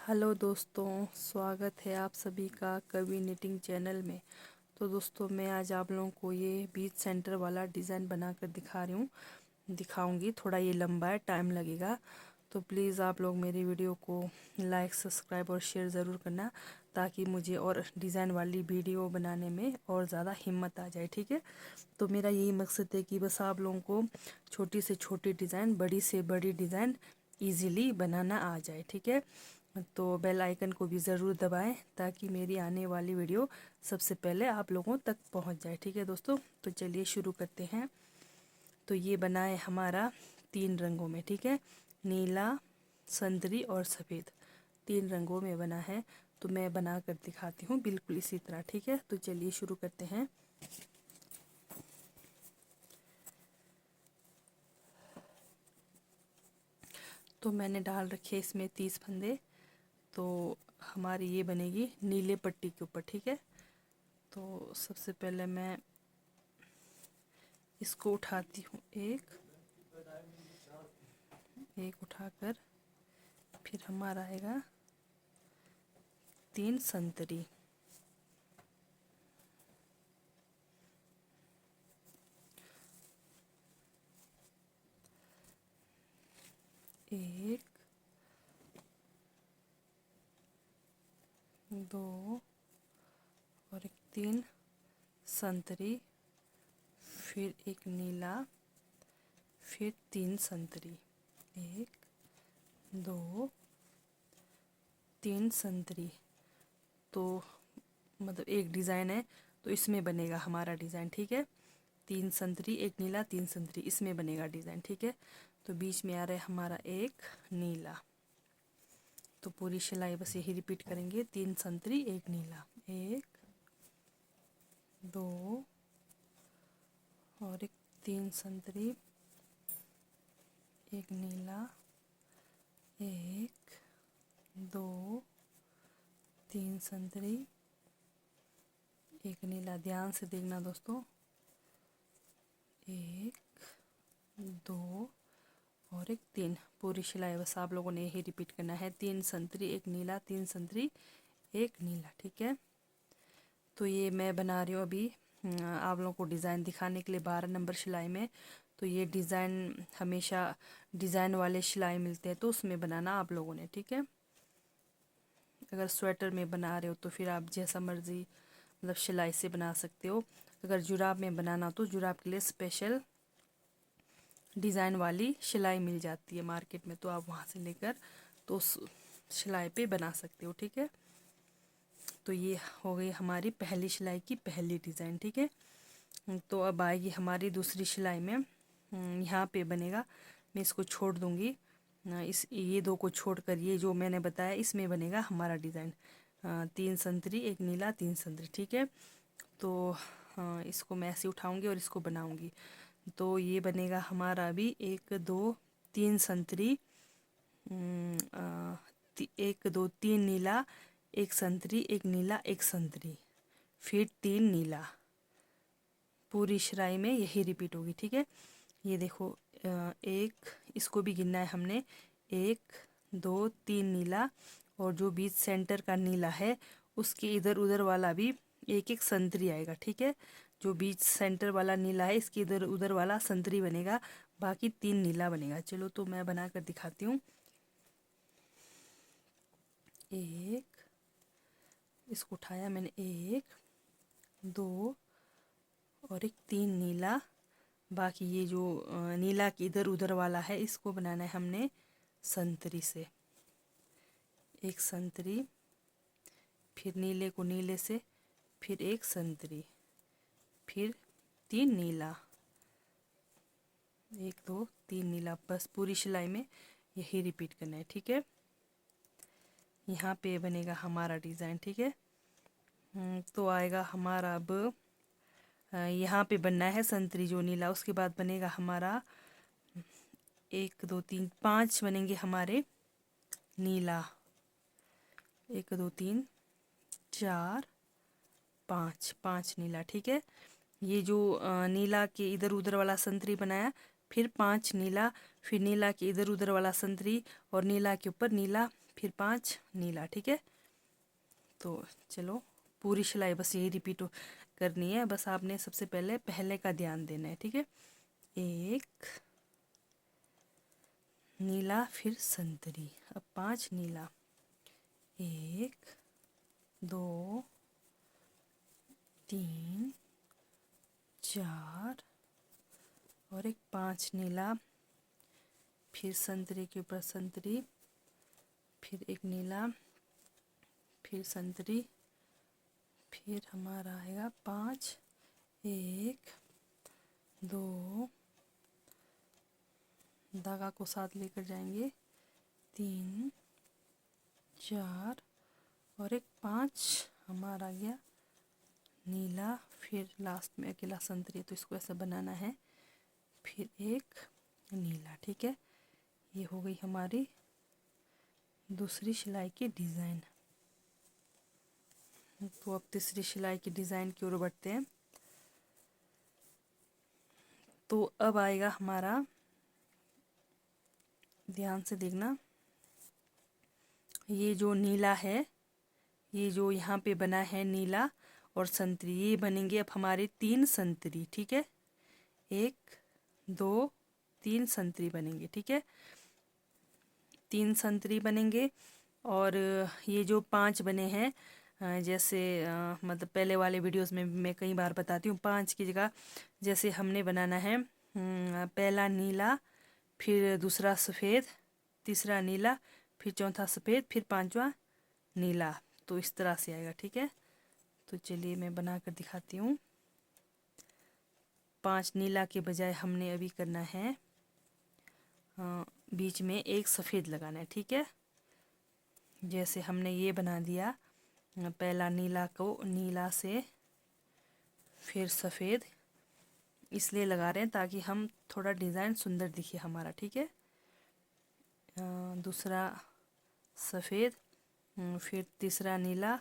Hello दोस्तों, स्वागत है आप सभी का कवि निटिंग चैनल में। तो दोस्तों, मैं आज आप लोगों को ये बीच सेंटर वाला डिज़ाइन बनाकर दिखाऊंगी। थोड़ा ये लंबा है, टाइम लगेगा, तो प्लीज़ आप लोग मेरी वीडियो को लाइक, सब्सक्राइब और शेयर ज़रूर करना, ताकि मुझे और डिज़ाइन वाली वीडियो बनाने में और ज़्यादा हिम्मत आ जाए। ठीक है, तो मेरा यही मकसद है कि बस आप लोगों को छोटी से छोटी डिज़ाइन, बड़ी से बड़ी डिज़ाइन ईज़िली बनाना आ जाए। ठीक है, तो बेल आइकन को भी ज़रूर दबाएं, ताकि मेरी आने वाली वीडियो सबसे पहले आप लोगों तक पहुंच जाए। ठीक है दोस्तों, तो चलिए शुरू करते हैं। तो ये बना है हमारा 3 रंगों में। ठीक है, नीला, संतरी और सफ़ेद, 3 रंगों में बना है। तो मैं बना कर दिखाती हूँ बिल्कुल इसी तरह। ठीक है, तो चलिए शुरू करते हैं। तो मैंने डाल रखे इसमें 30 फंदे। तो हमारी ये बनेगी नीले पट्टी के ऊपर। ठीक है, तो सबसे पहले मैं इसको उठाती हूँ, एक उठाकर फिर हमारा आएगा 3 संतरी, एक, दो और एक 3 संतरी, फिर एक नीला, फिर 3 संतरी, 1 2 3 संतरी। तो मतलब एक डिज़ाइन है, तो इसमें बनेगा हमारा डिज़ाइन। ठीक है, 3 संतरी, एक नीला, 3 संतरी, इसमें बनेगा डिज़ाइन। ठीक है, तो बीच में आ रहा है हमारा एक नीला। तो पूरी सिलाई बस यही रिपीट करेंगे, 3 संतरी, एक नीला, 1 2 और एक 3 संतरी, एक नीला, 1 2 3 संतरी, एक नीला। ध्यान से देखना दोस्तों, 1 2 और एक 3। पूरी सिलाई बस आप लोगों ने यही रिपीट करना है, 3 संतरी, एक नीला, 3 संतरी, एक नीला। ठीक है, तो ये मैं बना रही हूँ अभी आप लोगों को डिज़ाइन दिखाने के लिए 12 नंबर सिलाई में। तो ये डिज़ाइन हमेशा डिज़ाइन वाले सिलाई मिलते हैं, तो उसमें बनाना आप लोगों ने। ठीक है, अगर स्वेटर में बना रहे हो तो फिर आप जैसा मर्ज़ी मतलब सिलाई से बना सकते हो। अगर जुराब में बनाना हो तो जुराब के लिए स्पेशल डिज़ाइन वाली सिलाई मिल जाती है मार्केट में, तो आप वहाँ से लेकर तो उस सिलाई पे बना सकते हो। ठीक है, तो ये हो गई हमारी पहली सिलाई की पहली डिज़ाइन। ठीक है, तो अब आएगी हमारी दूसरी सिलाई में। यहाँ पे बनेगा, मैं इसको छोड़ दूँगी, इस ये 2 को छोड़कर ये जो मैंने बताया इसमें बनेगा हमारा डिज़ाइन। 3 संतरी, एक नीला, 3 संतरी। ठीक है, तो इसको मैं ऐसे उठाऊँगी और इसको बनाऊँगी। तो ये बनेगा हमारा अभी 1 2 3 संतरी, 1 2 3 नीला, एक संतरी, एक नीला, एक संतरी, फिर 3 नीला। पूरी सिलाई में यही रिपीट होगी। ठीक है, ये देखो, एक, इसको भी गिनना है हमने, 1 2 3 नीला, और जो बीच सेंटर का नीला है उसके इधर उधर वाला भी एक एक संतरी आएगा। ठीक है, जो बीच सेंटर वाला नीला है इसके इधर उधर वाला संतरी बनेगा, बाकी 3 नीला बनेगा। चलो, तो मैं बना कर दिखाती हूँ। एक, इसको उठाया मैंने, 1 2 और एक 3 नीला, बाकी ये जो नीला के इधर उधर वाला है इसको बनाना है हमने संतरी से। एक संतरी, फिर नीले को नीले से, फिर एक संतरी, फिर 3 नीला, 1 2 3 नीला। बस पूरी सिलाई में यही रिपीट करना है। ठीक है, यहाँ पे बनेगा हमारा डिज़ाइन। ठीक है, तो आएगा हमारा अब यहाँ पे बनना है संतरी जो नीला, उसके बाद बनेगा हमारा 1 2 3 5 बनेंगे हमारे नीला, 1 2 3 4 5, 5 नीला। ठीक है, ये जो नीला के इधर उधर वाला संतरी बनाया, फिर 5 नीला, फिर नीला के इधर उधर वाला संतरी और नीला के ऊपर नीला, फिर 5 नीला, ठीक है। तो चलो पूरी सिलाई बस यही रिपीट करनी है, बस आपने सबसे पहले का ध्यान देना है, ठीक है। 1 नीला फिर संतरी, अब 5 नीला, 1 2 3 4 और एक 5 नीला, फिर संतरी के ऊपर संतरी, फिर एक नीला, फिर संतरी, फिर हमारा आएगा 5, 1 2, धागा को साथ लेकर जाएंगे, 3 4 और एक 5 हमारा आ गया नीला, फिर लास्ट में अकेला संतरी, तो इसको ऐसा बनाना है, फिर एक नीला, ठीक है। ये हो गई हमारी दूसरी सिलाई की डिज़ाइन। तो अब तीसरी सिलाई की डिज़ाइन की ओर बढ़ते हैं। तो अब आएगा हमारा, ध्यान से देखना, ये जो नीला है, ये जो यहाँ पे बना है नीला और संतरी, ये बनेंगे अब हमारे 3 संतरी, ठीक है। 1 2 3 संतरी बनेंगे, ठीक है। 3 संतरी बनेंगे। और ये जो 5 बने हैं, जैसे मतलब पहले वाले वीडियोस में मैं कई बार बताती हूँ, 5 की जगह जैसे हमने बनाना है, पहला नीला, फिर दूसरा सफ़ेद, तीसरा नीला, फिर चौथा सफ़ेद, फिर 5वां नीला, तो इस तरह से आएगा, ठीक है। तो चलिए मैं बना कर दिखाती हूँ। 5 नीला के बजाय हमने अभी करना है, बीच में एक सफ़ेद लगाना है, ठीक है। जैसे हमने ये बना दिया, पहला नीला को नीला से फिर सफ़ेद, इसलिए लगा रहे हैं ताकि हम थोड़ा डिज़ाइन सुंदर दिखे हमारा, ठीक है। दूसरा सफ़ेद, फिर तीसरा नीला,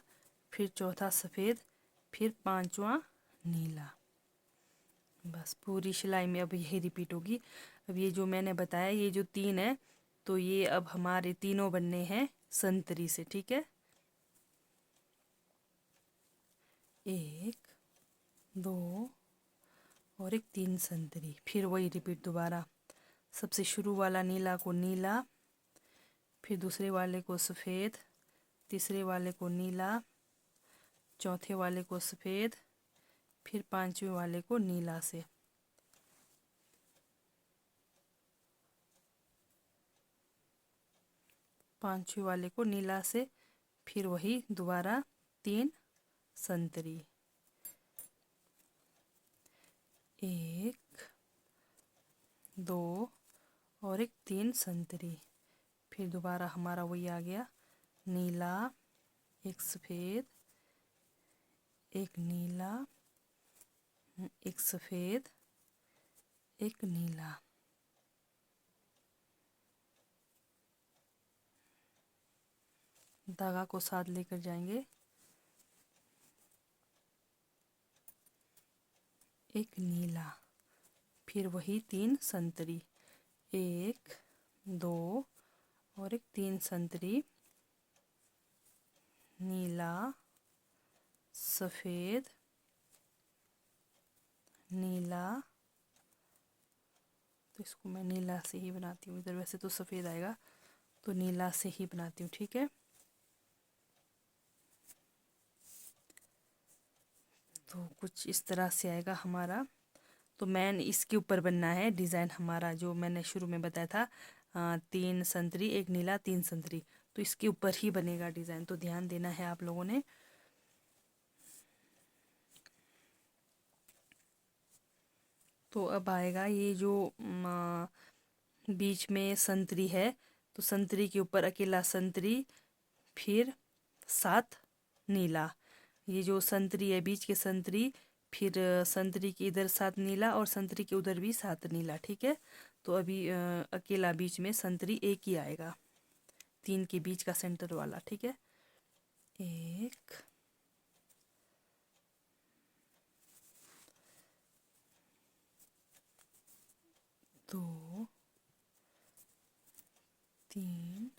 फिर चौथा सफ़ेद, फिर 5वां नीला। बस पूरी सिलाई में अब यही रिपीट होगी। अब ये जो मैंने बताया, ये जो 3 है, तो ये अब हमारे तीनों बनने हैं संतरी से, ठीक है। 1 2 और एक 3 संतरी, फिर वही रिपीट दोबारा, सबसे शुरू वाला नीला को नीला, फिर दूसरे वाले को सफ़ेद, तीसरे वाले को नीला, चौथे वाले को सफ़ेद, फिर 5वें वाले को नीला से, पांचवें वाले को नीला से, फिर वही दोबारा 3 संतरी, 1 2 और एक 3 संतरी, फिर दोबारा हमारा वही आ गया, नीला, एक सफ़ेद, एक नीला, एक सफ़ेद, एक नीला, धागा को साथ लेकर जाएंगे, एक नीला, फिर वही 3 संतरी, 1 2 और एक 3 संतरी, नीला, सफ़ेद, नीला, तो इसको मैं नीला से ही बनाती हूँ, इधर वैसे तो सफ़ेद आएगा, तो नीला से ही बनाती हूँ, ठीक है। तो कुछ इस तरह से आएगा हमारा। तो मैन इसके ऊपर बनना है डिज़ाइन हमारा, जो मैंने शुरू में बताया था, 3 संतरी, एक नीला, 3 संतरी, तो इसके ऊपर ही बनेगा डिज़ाइन, तो ध्यान देना है आप लोगों ने। तो अब आएगा ये जो बीच में संतरी है, तो संतरी के ऊपर अकेला संतरी, फिर 7 नीला, ये जो संतरी है बीच के संतरी, फिर संतरी के इधर 7 नीला और संतरी के उधर भी 7 नीला, ठीक है। तो अभी अकेला बीच में संतरी एक ही आएगा, 3 के बीच का सेंटर वाला, ठीक है। 1 2 3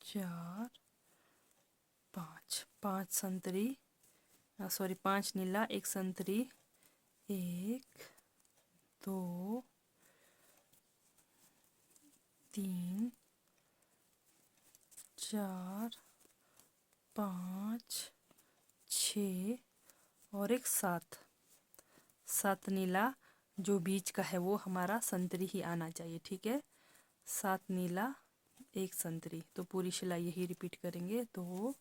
4 5, 5 संतरी, सॉरी 5 नीला, 1 संतरी, 1 2 3 4 5 6 और एक 7, 7 नीला, जो बीच का है वो हमारा संतरी ही आना चाहिए, ठीक है। 7 नीला 1 संतरी, तो पूरी सिलाई यही रिपीट करेंगे। 2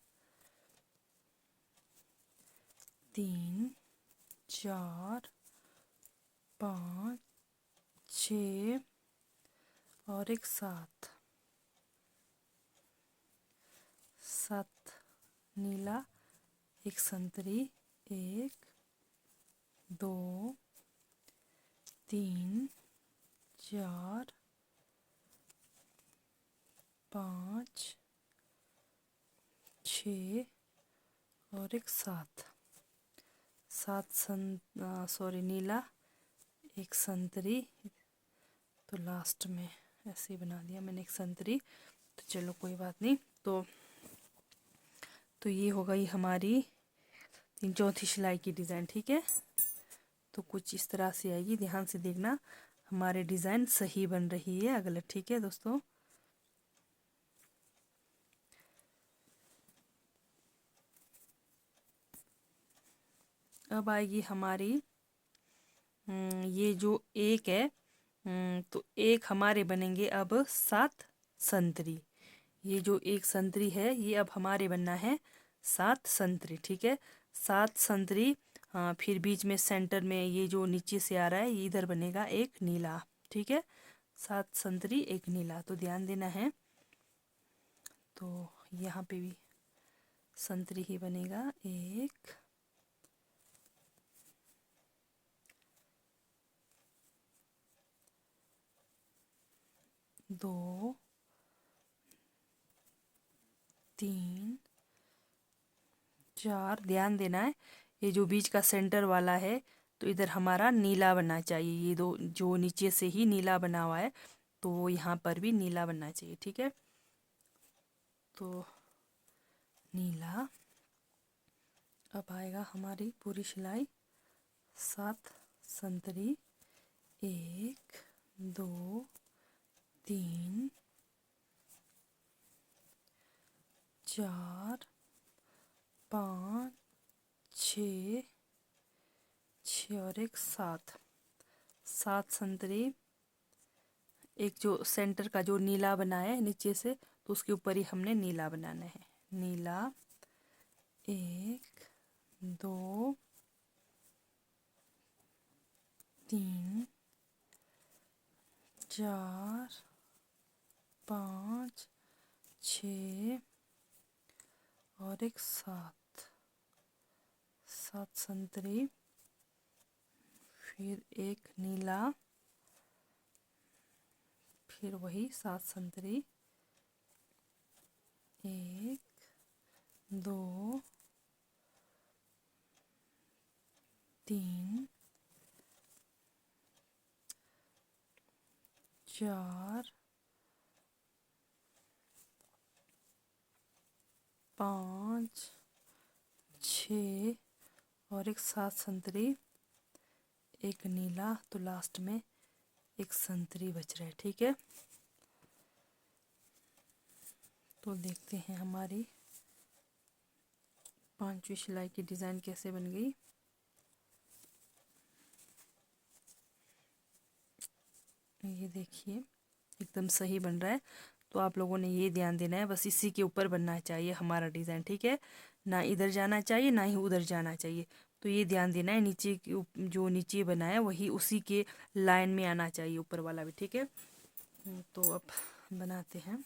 3 4 5 6 और एक 7, 7 नीला, 1 संतरी, 1 2 3 4 5 6 और एक 7, 7 सॉरी नीला, 1 संतरी, तो लास्ट में ऐसे ही बना दिया मैंने 1 संतरी, तो चलो कोई बात नहीं। तो ये हो गई हमारी चौथी सिलाई की डिज़ाइन, ठीक है। तो कुछ इस तरह से आएगी, ध्यान से देखना हमारे डिज़ाइन सही बन रही है या गलत, ठीक है दोस्तों। अब आएगी हमारी ये जो एक है, तो एक हमारे बनेंगे अब 7 संतरी। ये जो 1 संतरी है ये अब हमारे बनना है 7 संतरी, ठीक है। 7 संतरी, फिर बीच में सेंटर में ये जो नीचे से आ रहा है ये इधर बनेगा एक नीला, ठीक है। 7 संतरी 1 नीला, तो ध्यान देना है। तो यहाँ पे भी संतरी ही बनेगा, 1 2 3 4, ध्यान देना है ये जो बीच का सेंटर वाला है तो इधर हमारा नीला बनना चाहिए। ये दो जो नीचे से ही नीला बना हुआ है तो यहाँ पर भी नीला बनना चाहिए, ठीक है। तो नीला, अब आएगा हमारी पूरी सिलाई 7 संतरी, 1 2 3 4 5 6 और एक 7, 7 संतरी, एक जो सेंटर का जो नीला बना है नीचे से तो उसके ऊपर ही हमने नीला बनाना है। नीला 1 2 3 4 5 6 और एक 7, 7 संतरी, फिर एक नीला, फिर वही 7 संतरी, 1 2 3 4 5 6 और एक 7 संतरी, एक नीला, तो लास्ट में एक संतरी बच रहा है, ठीक है। तो देखते हैं हमारी 5वीं सिलाई की डिज़ाइन कैसे बन गई। ये देखिए एकदम सही बन रहा है। तो आप लोगों ने ये ध्यान देना है, बस इसी के ऊपर बनना चाहिए हमारा डिज़ाइन, ठीक है। ना इधर जाना चाहिए ना ही उधर जाना चाहिए। तो ये ध्यान देना है, नीचे की जो नीचे बना है वही उसी के लाइन में आना चाहिए, ऊपर वाला भी, ठीक है। तो अब बनाते हैं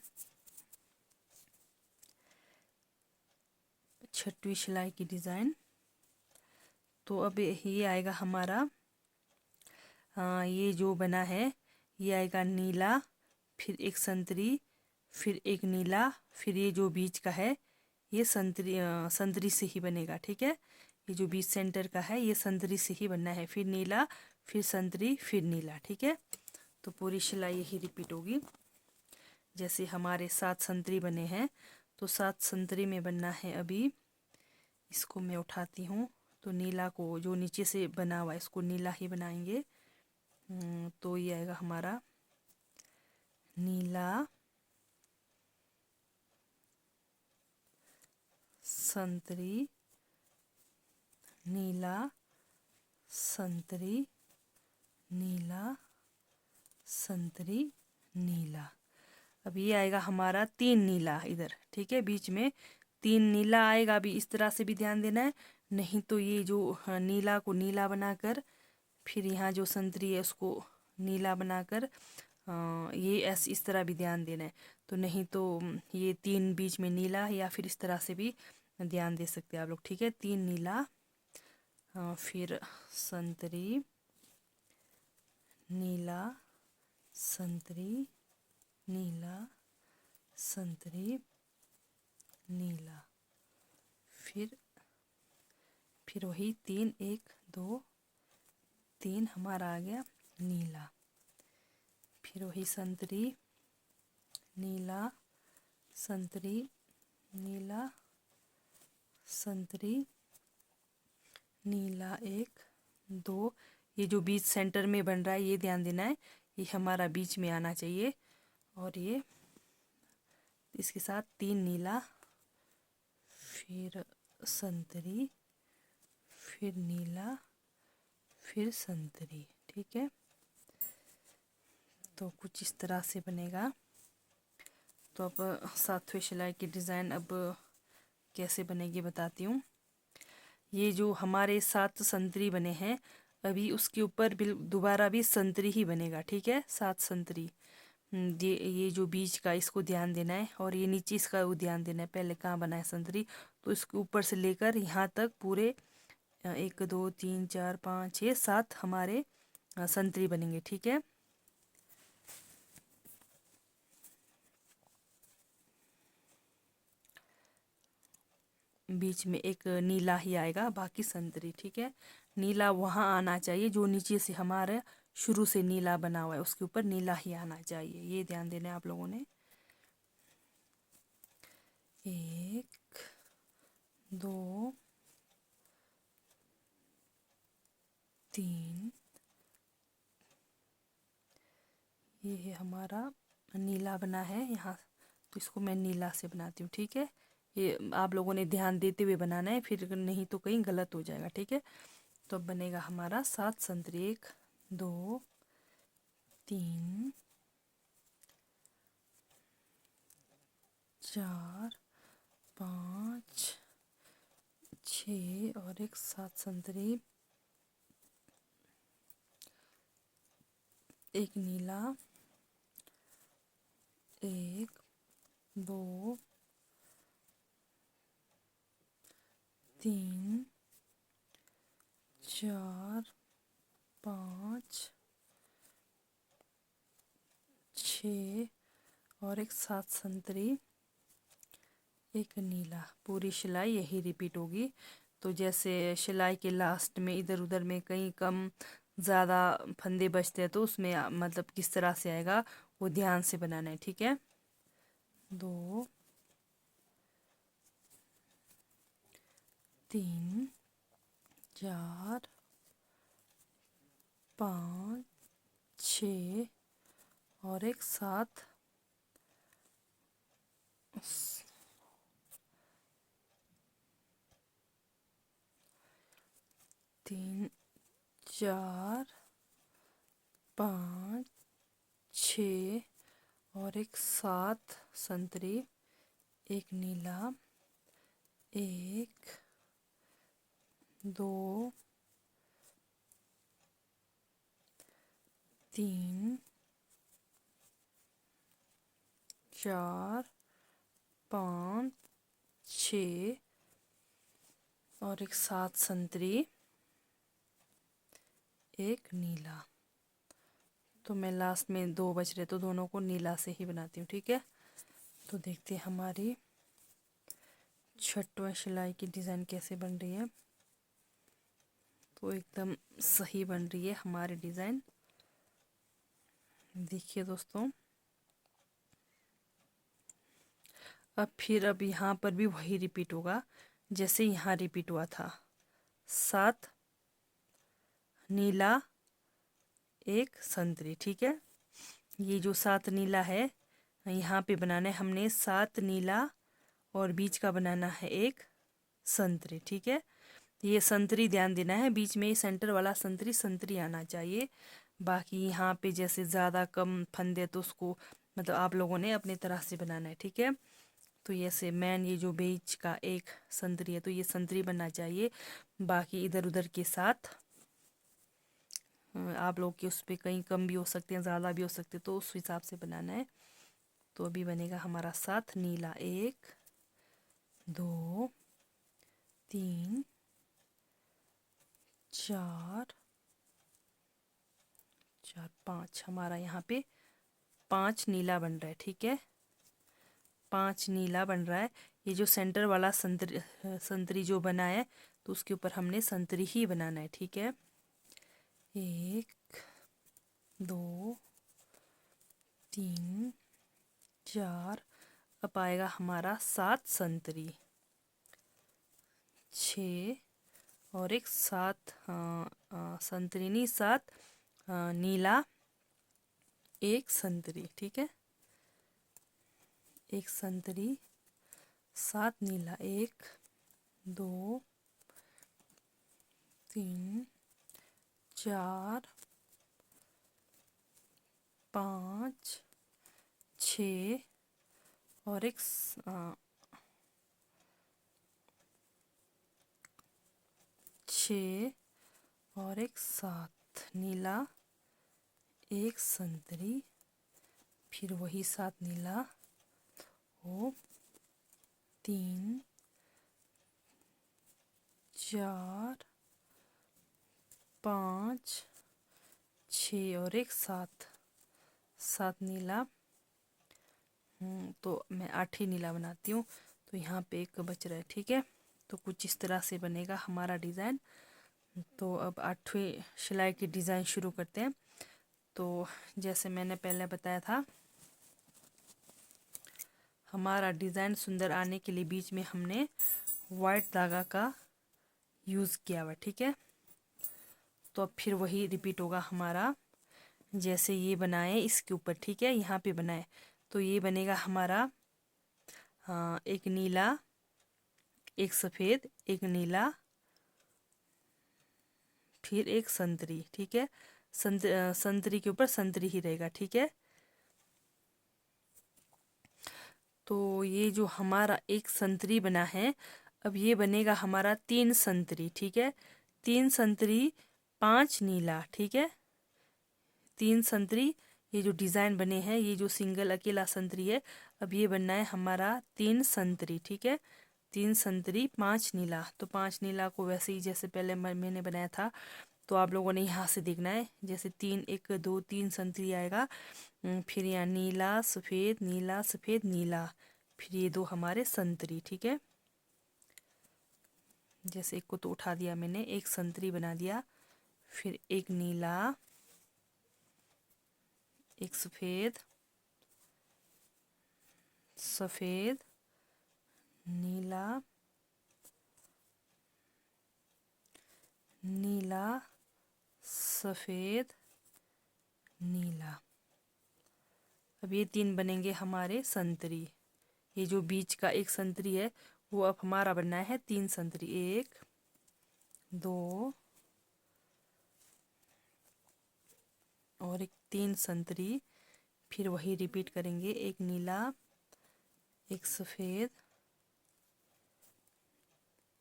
6वीं सिलाई की डिज़ाइन। तो अब ये आएगा हमारा, ये जो बना है ये आएगा नीला, फिर एक संतरी, फिर एक नीला, फिर ये जो बीच का है ये संतरी से ही बनेगा, ठीक है। ये जो बीच सेंटर का है ये संतरी से ही बनना है, फिर नीला, फिर संतरी, फिर नीला, ठीक है। तो पूरी सिलाई यही रिपीट होगी। जैसे हमारे 7 संतरी बने हैं, तो 7 संतरी में बनना है। अभी इसको मैं उठाती हूँ, तो नीला को जो नीचे से बना हुआ है इसको नीला ही बनाएंगे। तो ये आएगा हमारा नीला संतरी, नीला संतरी, नीला संतरी, नीला। अब ये आएगा हमारा 3 नीला इधर, ठीक है, बीच में 3 नीला आएगा। अभी इस तरह से भी ध्यान देना है, नहीं तो ये जो नीला को नीला बनाकर फिर यहाँ जो संतरी है उसको नीला बनाकर ये ऐसे इस तरह भी ध्यान देना है। तो नहीं तो ये 3 बीच में नीला, या फिर इस तरह से भी ध्यान दे सकते हैं आप लोग, ठीक है। 3 नीला, फिर संतरी, नीला संतरी, नीला संतरी, नीला, फिर वही 3 1 2 3 हमारा आ गया नीला, फिर वही संतरी, नीला संतरी, नीला संतरी, नीला 1 2। ये जो बीच सेंटर में बन रहा है ये ध्यान देना है, ये हमारा बीच में आना चाहिए। और ये इसके साथ 3 नीला, फिर संतरी, फिर नीला, फिर संतरी, ठीक है। तो कुछ इस तरह से बनेगा। तो अब 7वें सिलाई की डिज़ाइन अब कैसे बनेगी बताती हूँ। ये जो हमारे 7 संतरी बने हैं, अभी उसके ऊपर दोबारा भी संतरी ही बनेगा, ठीक है, 7 संतरी। ये जो बीच का इसको ध्यान देना है, और ये नीचे इसका वो ध्यान देना है, पहले कहाँ बना है संतरी, तो इसके ऊपर से लेकर यहाँ तक पूरे 1 2 3 4 5 6 7 हमारे संतरी बनेंगे, ठीक है। बीच में एक नीला ही आएगा, बाकी संतरी, ठीक है। नीला वहाँ आना चाहिए जो नीचे से हमारे शुरू से नीला बना हुआ है, उसके ऊपर नीला ही आना चाहिए, ये ध्यान देना है आप लोगों ने। 1 2 3, ये है हमारा नीला बना है यहाँ, तो इसको मैं नीला से बनाती हूँ, ठीक है। ये आप लोगों ने ध्यान देते हुए बनाना है, फिर नहीं तो कहीं गलत हो जाएगा, ठीक है। तो अब बनेगा हमारा 7 संतरी, 1 2 3 4 5 6 और एक 7 संतरी, एक नीला, 1 2 3 4 5 6 और एक 7 संतरी, एक नीला। पूरी सिलाई यही रिपीट होगी। तो जैसे सिलाई के लास्ट में इधर उधर में कहीं कम ज़्यादा फंदे बचते हैं, तो उसमें मतलब किस तरह से आएगा वो ध्यान से बनाना है, ठीक है। 2 3 4 5 6 और एक 7 3 4 5 6 और एक 7 संतरी, एक नीला, 1 2 3 4 5 6 और एक 7 संतरी, एक नीला। तो मैं लास्ट में 2 बच रहे तो दोनों को नीला से ही बनाती हूँ, ठीक है। तो देखते हैं हमारी 6वां सिलाई की डिज़ाइन कैसे बन रही है। तो एकदम सही बन रही है हमारी डिज़ाइन, देखिए दोस्तों। अब यहाँ पर भी वही रिपीट होगा जैसे यहाँ रिपीट हुआ था। 7 नीला 1 संतरी, ठीक है। ये जो 7 नीला है यहाँ पे बनाना है हमने 7 नीला और बीच का बनाना है 1 संतरी, ठीक है। ये संतरी ध्यान देना है, बीच में सेंटर वाला संतरी संतरी आना चाहिए। बाकी यहाँ पे जैसे ज़्यादा कम फंदे तो उसको मतलब आप लोगों ने अपनी तरह से बनाना है, ठीक है। तो जैसे मैन ये जो बीच का 1 संतरी है तो ये संतरी बनना चाहिए। बाकी इधर उधर के साथ आप लोग के उस पर कहीं कम भी हो सकते हैं, ज़्यादा भी हो सकते हैं, तो उस हिसाब से बनाना है। तो अभी बनेगा हमारा 7 नीला 1 2 3 4 5 हमारा यहाँ पे 5 नीला बन रहा है, ठीक है। 5 नीला बन रहा है। ये जो सेंटर वाला संतरी जो बना है तो उसके ऊपर हमने संतरी ही बनाना है, ठीक है। 1 2 3 4 अब आएगा हमारा 7 संतरी, 6 और 1 7 संतरी नहीं 7 नीला 1 संतरी, ठीक है। 1 संतरी 7 नीला 1 2 3 4 5 6 और 1 6 और 1 7 नीला 1 संतरी, फिर वही 7 नीला हो 3 4 5 6 और 1 7 नीला। तो मैं 8 ही नीला बनाती हूँ, तो यहाँ पे 1 बच रहा है, ठीक है। तो कुछ इस तरह से बनेगा हमारा डिज़ाइन। तो अब 8वीं सिलाई की डिज़ाइन शुरू करते हैं। तो जैसे मैंने पहले बताया था, हमारा डिज़ाइन सुंदर आने के लिए बीच में हमने वाइट धागा का यूज़ किया हुआ, ठीक है। तो अब फिर वही रिपीट होगा हमारा, जैसे ये बनाए इसके ऊपर, ठीक है, यहाँ पे बनाए तो ये बनेगा हमारा 1 नीला 1 सफ़ेद 1 नीला फिर 1 संतरी, ठीक है। संतरी के ऊपर संतरी ही रहेगा, ठीक है। तो ये जो हमारा 1 संतरी बना है, अब ये बनेगा हमारा 3 संतरी, ठीक है। 3 संतरी 5 नीला, ठीक है। 3 संतरी ये जो डिज़ाइन बने हैं, ये जो सिंगल अकेला संतरी है, अब ये बनना है हमारा 3 संतरी, ठीक है। 3 संतरी 5 नीला, तो 5 नीला को वैसे ही जैसे पहले मैंने बनाया था, तो आप लोगों ने यहाँ से देखना है, जैसे 3 1 2 3 संतरी आएगा, फिर यहाँ नीला सफ़ेद नीला, फिर ये 2 हमारे संतरी, ठीक है। जैसे एक को तो उठा दिया मैंने, 1 संतरी बना दिया, फिर 1 नीला 1 सफ़ेद नीला सफ़ेद नीला। अब ये 3 बनेंगे हमारे संतरी। ये जो बीच का 1 संतरी है वो अब हमारा बनना है 3 संतरी, 1 2 और 1 3 संतरी, फिर वही रिपीट करेंगे, 1 नीला 1 सफ़ेद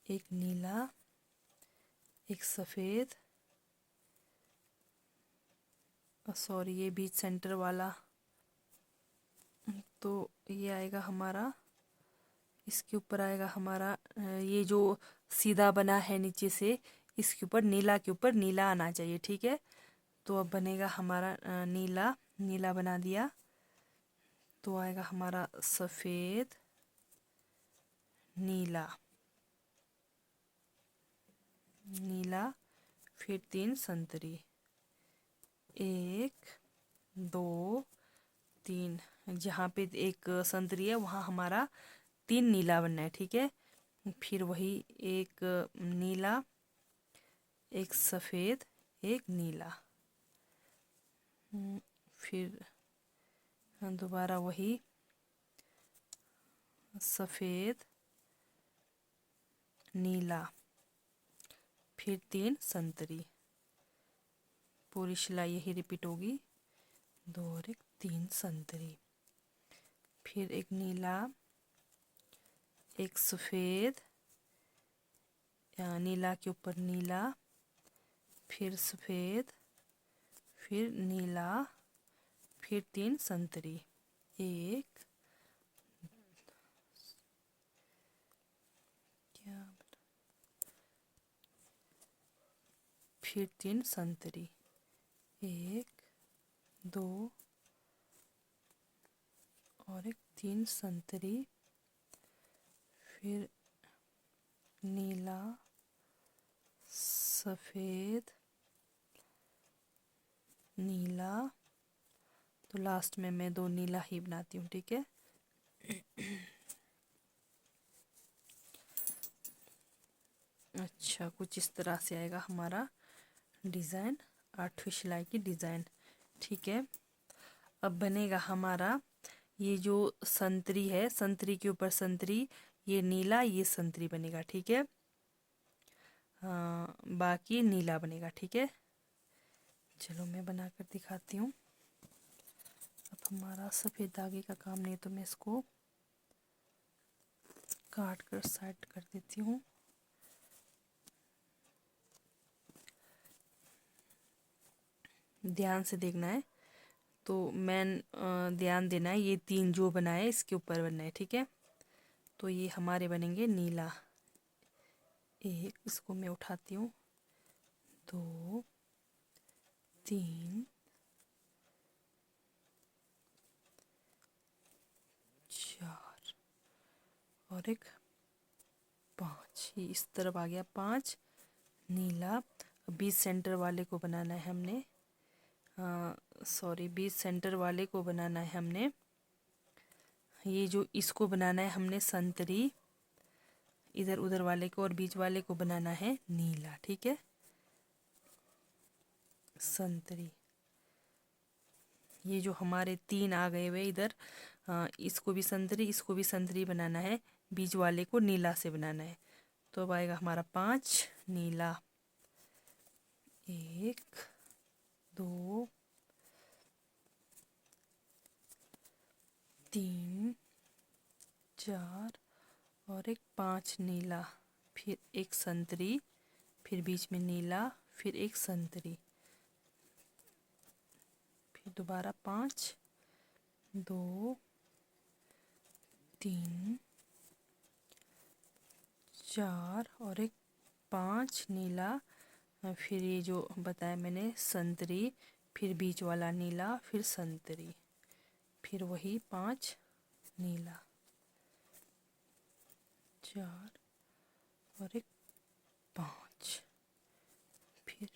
1 नीला 1 सफ़ेद, सॉरी ये बीच सेंटर वाला, तो ये आएगा हमारा, इसके ऊपर आएगा हमारा ये जो सीधा बना है नीचे से, इसके ऊपर नीला के ऊपर नीला आना चाहिए, ठीक है। तो अब बनेगा हमारा नीला बना दिया, तो आएगा हमारा सफ़ेद नीला फिर 3 संतरी, 1 2 3, जहाँ पे 1 संतरी है वहाँ हमारा तीन नीला बनना है, ठीक है। फिर वही एक नीला, एक सफ़ेद, एक नीला, फिर दोबारा वही सफ़ेद, नीला, फिर तीन संतरी। पूरी सिलाई यही रिपीट होगी। 2 और 1 3 संतरी, फिर एक नीला, एक सफ़ेद, नीला के ऊपर नीला, फिर सफ़ेद, फिर नीला, फिर तीन संतरी। एक, क्या, फिर तीन संतरी। 1 2 और 1 3 संतरी, फिर नीला, सफ़ेद, नीला, तो लास्ट में मैं 2 नीला ही बनाती हूँ, ठीक है। अच्छा, कुछ इस तरह से आएगा हमारा डिज़ाइन, 8वीं सिलाई की डिज़ाइन, ठीक है। अब बनेगा हमारा ये जो संतरी है, संतरी के ऊपर संतरी, ये नीला, ये संतरी बनेगा, ठीक है। बाकी नीला बनेगा, ठीक है। चलो मैं बनाकर दिखाती हूँ। अब हमारा सफ़ेद धागे का काम नहीं है, तो मैं इसको काट कर साइड कर देती हूँ। ध्यान से देखना है, तो मैन ध्यान देना है, ये 3 जो बनाए इसके ऊपर बनना है, ठीक है। तो ये हमारे बनेंगे नीला। एक, इसको मैं उठाती हूँ, 2 3 4 और एक 5, ये इस तरफ आ गया 5 नीला। बीच सेंटर वाले को बनाना है हमने, बीच सेंटर वाले को बनाना है हमने। ये जो इसको बनाना है हमने संतरी, इधर उधर वाले को, और बीच वाले को बनाना है नीला, ठीक है। संतरी, ये जो हमारे 3 आ गए हुए इधर, इसको भी संतरी, इसको भी संतरी बनाना है, बीच वाले को नीला से बनाना है। तो अब आएगा हमारा 5 नीला। 1 2 3 4 और एक 5 नीला, फिर एक संतरी, फिर बीच में नीला, फिर एक संतरी, फिर दोबारा 5 2 3 4 और एक 5 नीला, फिर ये जो बताया मैंने संतरी, फिर बीच वाला नीला, फिर संतरी, फिर वही 5 नीला, 4 और एक 5, फिर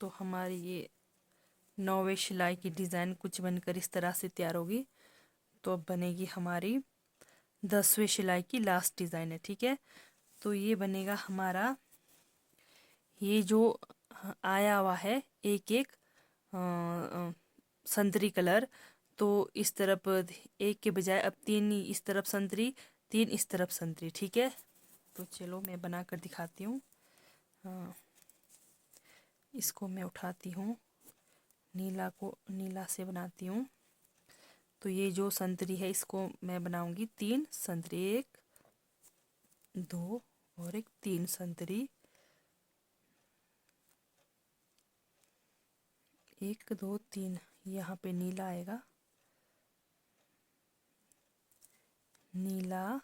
तो हमारी ये 9वें सिलाई की डिज़ाइन कुछ बनकर इस तरह से तैयार होगी। तो अब बनेगी हमारी 10वें सिलाई की लास्ट डिज़ाइन है, ठीक है। तो ये बनेगा हमारा, ये जो आया हुआ है एक एक संतरी कलर, तो इस तरफ एक के बजाय अब 3 इस तरफ संतरी, 3 इस तरफ संतरी, ठीक है। तो चलो मैं बना कर दिखाती हूँ। इसको मैं उठाती हूँ, नीला को नीला से बनाती हूँ। तो ये जो संतरी है इसको मैं बनाऊंगी 3 संतरी, 1 2 और एक 3 संतरी, 1 2 3, यहाँ पे नीला आएगा, नीला,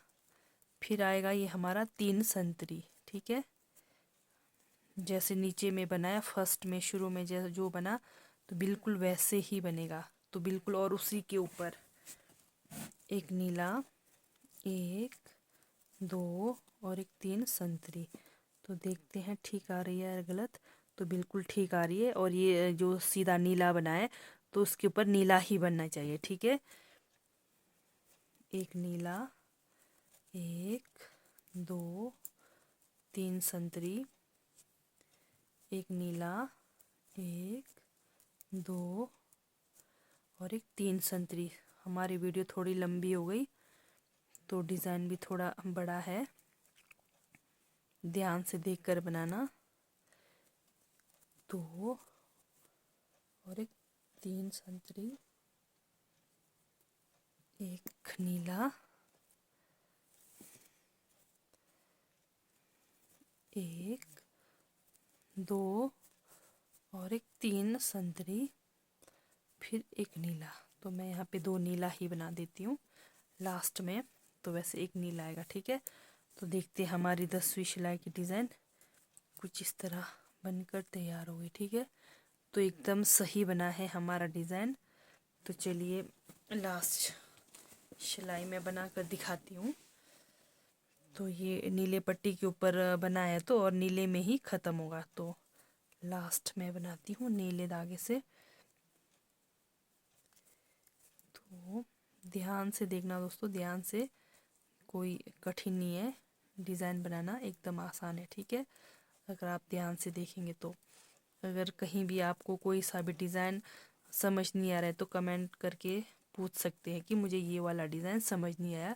फिर आएगा ये हमारा 3 संतरी, ठीक है। जैसे नीचे में बनाया फर्स्ट में, शुरू में जैसे जो बना, तो बिल्कुल वैसे ही बनेगा, तो बिल्कुल, और उसी के ऊपर एक नीला, 1 2 और एक 3 संतरी। तो देखते हैं ठीक आ रही है या गलत। तो बिल्कुल ठीक आ रही है। और ये जो सीधा नीला बना है तो उसके ऊपर नीला ही बनना चाहिए, ठीक है। एक नीला, एक, दो, तीन संतरी, एक नीला, एक, दो और एक, तीन संतरी। हमारी वीडियो थोड़ी लंबी हो गई तो डिज़ाइन भी थोड़ा बड़ा है, ध्यान से देखकर बनाना। दो और एक, तीन संतरी, एक नीला, एक, दो और एक, तीन संतरी, फिर एक नीला। तो मैं यहाँ पे दो नीला ही बना देती हूँ लास्ट में, तो वैसे एक नीला आएगा, ठीक है। तो देखते हैं हमारी 10वीं सिलाई की डिज़ाइन कुछ इस तरह बनकर तैयार हो गई, ठीक है। तो एकदम सही बना है हमारा डिज़ाइन। तो चलिए लास्ट सिलाई में बना कर दिखाती हूँ। तो ये नीले पट्टी के ऊपर बना है तो और नीले में ही ख़त्म होगा। तो लास्ट में बनाती हूँ नीले धागे से। तो ध्यान से देखना दोस्तों, ध्यान से, कोई कठिन नहीं है, डिज़ाइन बनाना एकदम आसान है, ठीक है। अगर आप ध्यान से देखेंगे तो अगर कहीं भी आपको कोई सा भी डिज़ाइन समझ नहीं आ रहा है तो कमेंट करके पूछ सकते हैं कि मुझे ये वाला डिज़ाइन समझ नहीं आया,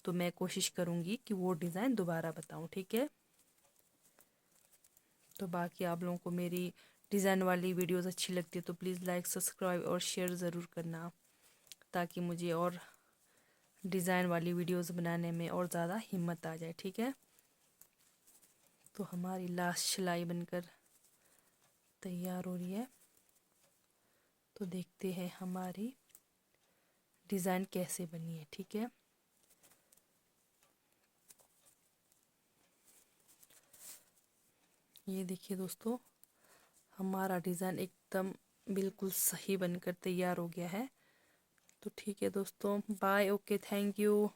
तो मैं कोशिश करूँगी कि वो डिज़ाइन दोबारा बताऊँ, ठीक है। तो बाकी आप लोगों को मेरी डिज़ाइन वाली वीडियोस अच्छी लगती है तो प्लीज़ लाइक, सब्सक्राइब और शेयर ज़रूर करना, ताकि मुझे और डिज़ाइन वाली वीडियोस बनाने में और ज़्यादा हिम्मत आ जाए, ठीक है। तो हमारी लास्ट सिलाई बनकर तैयार हो रही है। तो देखते हैं हमारी डिज़ाइन कैसे बनी है, ठीक है। ये देखिए दोस्तों, हमारा डिज़ाइन एकदम बिल्कुल सही बनकर तैयार हो गया है। तो ठीक है दोस्तों, बाय, ओके, थैंक यू।